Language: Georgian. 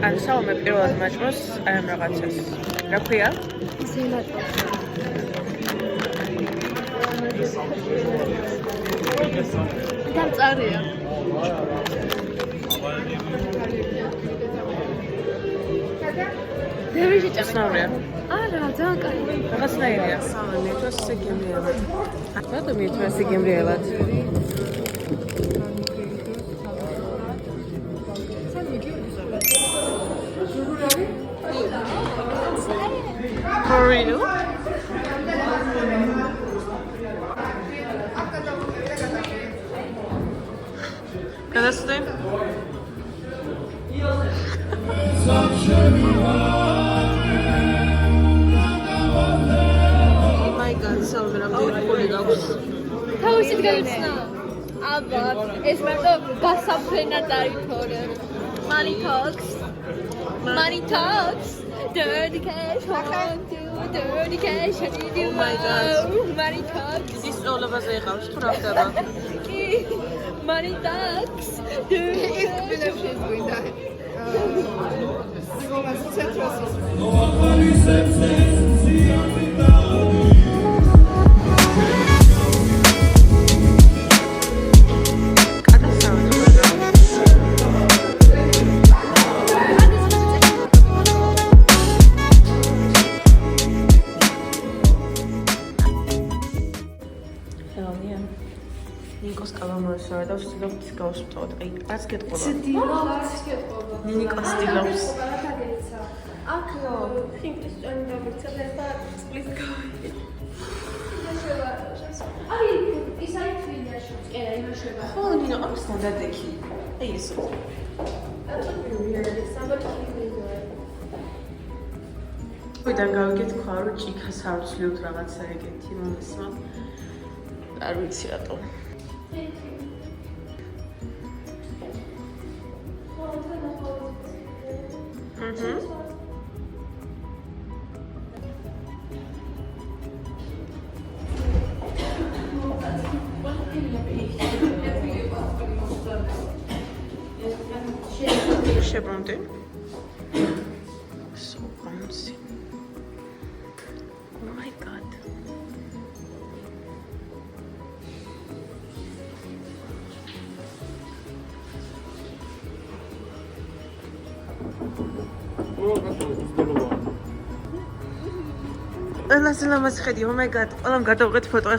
ან საომე პირველად მაჭმოს აი ამ რაღაცას. რა ქვია? ზემატო. დამწარია. დევიჟი ჭასნაურია. არა, ძალიან კარგი. რაღაცნაირია. მეთქოს ისე გემრიელად. რატომ მეთქოს ისე გემრიელად? For real? Გადასწრე? My God, სალმერამდე პოლი გაქვს. თავისით გავიცნა. აბა, ეს მარტო გასაფრენად დაითორე. Money talks. Money talks. Dirty cash, dirty cash, Oh my God. Money talks. ის სწავლებაზე იყავს, თუ რა ხდება? Money talks. ნიკოს კალამარსა და ვცდილობთ გავსწავლოთ. აი, არც გეტყობა. ცდილობთ. ნიკო ცდილობს. აკო, ინგლისს ჭანი დავიცადე და წყლის გავიდე. აი, ის არის ფილმაში. კერა, იმაშება. ხო, ნინო, აქვს უნდა დექი. აი ესო. ვიდან გავიგეთ თქვა, რომ ჭიქას არ ვცვლივთ რაღაცა ეგეთი მომესმა. არ ვიცი რატომ. შებრუნდი. So bouncy. Oh my God. Let's see. Oh my God. I'm going to get a photo.